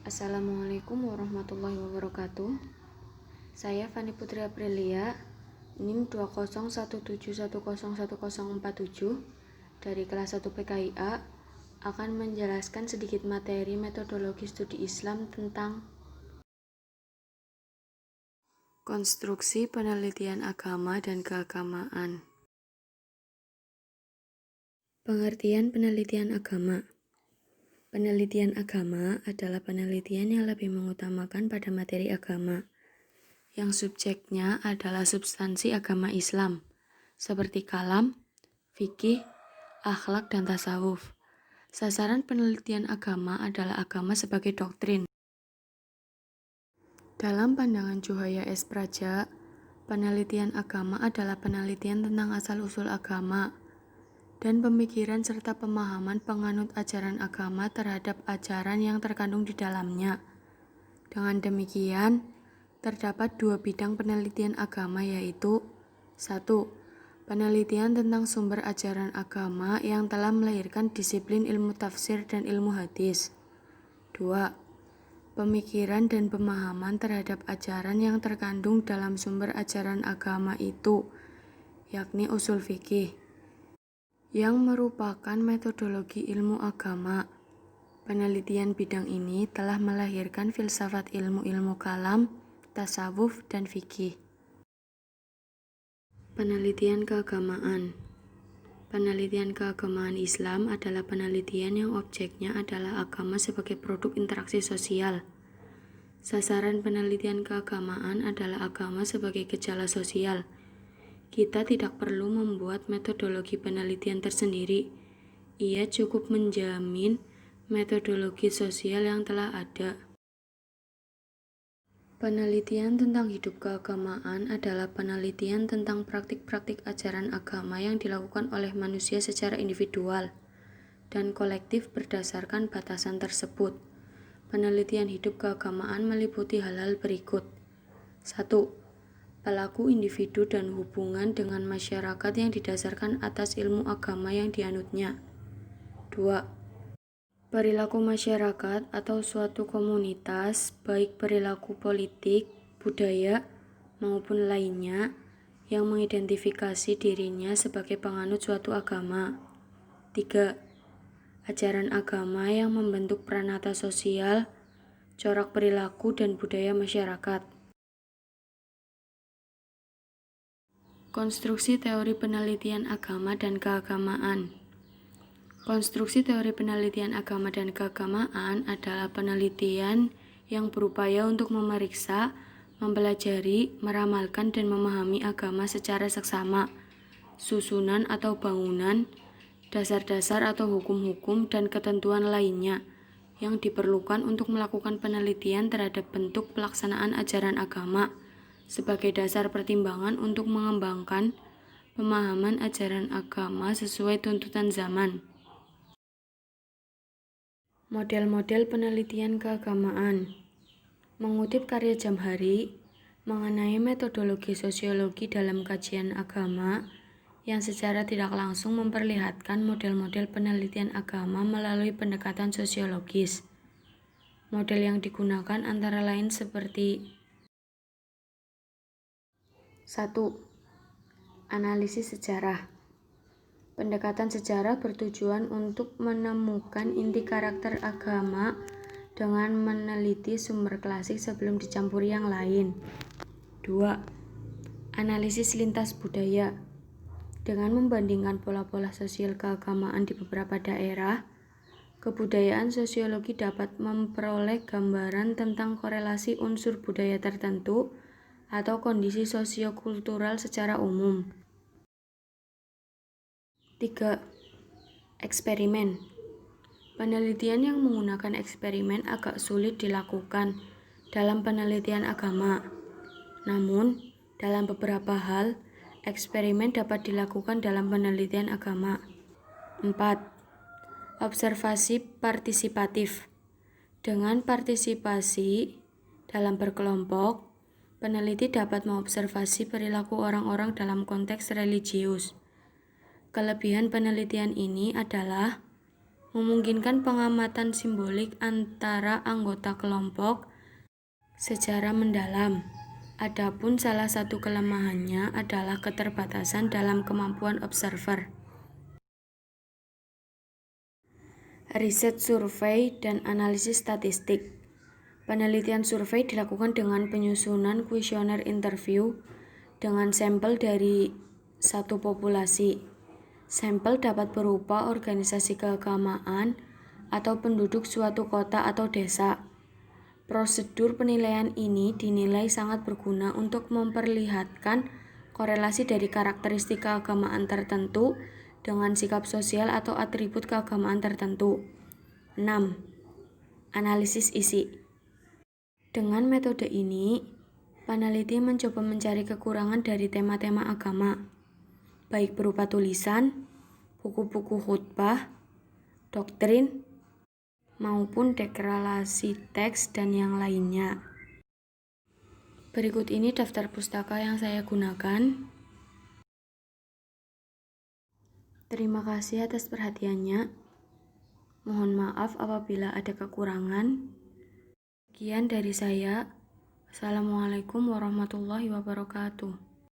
Assalamualaikum warahmatullahi wabarakatuh. Saya Fani Putri Aprilia, NIM 20171011047 dari kelas 1 PKIA akan menjelaskan sedikit materi metodologi studi Islam tentang konstruksi penelitian agama dan keagamaan. Pengertian penelitian agama. Penelitian agama adalah penelitian yang lebih mengutamakan pada materi agama, yang subjeknya adalah substansi agama Islam, seperti kalam, fikih, akhlak, dan tasawuf. Sasaran penelitian agama adalah agama sebagai doktrin. Dalam pandangan Tjuhaya S. Praja, penelitian agama adalah penelitian tentang asal-usul agama dan pemikiran serta pemahaman penganut ajaran agama terhadap ajaran yang terkandung di dalamnya. Dengan demikian, terdapat dua bidang penelitian agama yaitu 1. Penelitian tentang sumber ajaran agama yang telah melahirkan disiplin ilmu tafsir dan ilmu hadis. 2. Pemikiran dan pemahaman terhadap ajaran yang terkandung dalam sumber ajaran agama itu, yakni usul fikih, yang merupakan metodologi ilmu agama. Penelitian bidang ini telah melahirkan filsafat ilmu-ilmu kalam, tasawuf, dan fikih. Penelitian keagamaan. Penelitian keagamaan Islam adalah penelitian yang objeknya adalah agama sebagai produk interaksi sosial. Sasaran penelitian keagamaan adalah agama sebagai gejala sosial. Kita tidak perlu membuat metodologi penelitian tersendiri. Ia cukup menjamin metodologi sosial yang telah ada. Penelitian tentang hidup keagamaan adalah penelitian tentang praktik-praktik ajaran agama yang dilakukan oleh manusia secara individual dan kolektif berdasarkan batasan tersebut. Penelitian hidup keagamaan meliputi hal-hal berikut. 1. Pelaku individu dan hubungan dengan masyarakat yang didasarkan atas ilmu agama yang dianutnya. 2. Perilaku masyarakat atau suatu komunitas, baik perilaku politik, budaya, maupun lainnya, yang mengidentifikasi dirinya sebagai penganut suatu agama. 3. Ajaran agama yang membentuk pranata sosial, corak perilaku dan budaya masyarakat. Konstruksi teori penelitian agama dan keagamaan. Konstruksi teori penelitian agama dan keagamaan adalah penelitian yang berupaya untuk memeriksa, mempelajari, meramalkan, dan memahami agama secara seksama, susunan atau bangunan, dasar-dasar atau hukum-hukum, dan ketentuan lainnya yang diperlukan untuk melakukan penelitian terhadap bentuk pelaksanaan ajaran agama sebagai dasar pertimbangan untuk mengembangkan pemahaman ajaran agama sesuai tuntutan zaman. Model-model penelitian keagamaan. Mengutip karya Jamhari mengenai metodologi sosiologi dalam kajian agama yang secara tidak langsung memperlihatkan model-model penelitian agama melalui pendekatan sosiologis. Model yang digunakan antara lain seperti 1. Analisis sejarah. Pendekatan sejarah bertujuan untuk menemukan inti karakter agama dengan meneliti sumber klasik sebelum dicampuri yang lain. 2. Analisis lintas budaya. Dengan membandingkan pola-pola sosial keagamaan di beberapa daerah, kebudayaan sosiologi dapat memperoleh gambaran tentang korelasi unsur budaya tertentu atau kondisi sosiokultural secara umum. 3. Eksperimen. Penelitian yang menggunakan eksperimen agak sulit dilakukan dalam penelitian agama. Namun, dalam beberapa hal, eksperimen dapat dilakukan dalam penelitian agama. 4. Observasi partisipatif. Dengan partisipasi dalam berkelompok, peneliti dapat mengobservasi perilaku orang-orang dalam konteks religius. Kelebihan penelitian ini adalah memungkinkan pengamatan simbolik antara anggota kelompok secara mendalam. Adapun salah satu kelemahannya adalah keterbatasan dalam kemampuan observer. Riset survei dan analisis statistik. Penelitian survei dilakukan dengan penyusunan kuesioner interview dengan sampel dari satu populasi. Sampel dapat berupa organisasi keagamaan atau penduduk suatu kota atau desa. Prosedur penilaian ini dinilai sangat berguna untuk memperlihatkan korelasi dari karakteristik keagamaan tertentu dengan sikap sosial atau atribut keagamaan tertentu. 6. Analisis isi. Dengan metode ini, peneliti mencoba mencari kekurangan dari tema-tema agama, baik berupa tulisan, buku-buku khutbah, doktrin, maupun deklarasi teks dan yang lainnya. Berikut ini daftar pustaka yang saya gunakan. Terima kasih atas perhatiannya. Mohon maaf apabila ada kekurangan. Sekian dari saya. Assalamualaikum warahmatullahi wabarakatuh.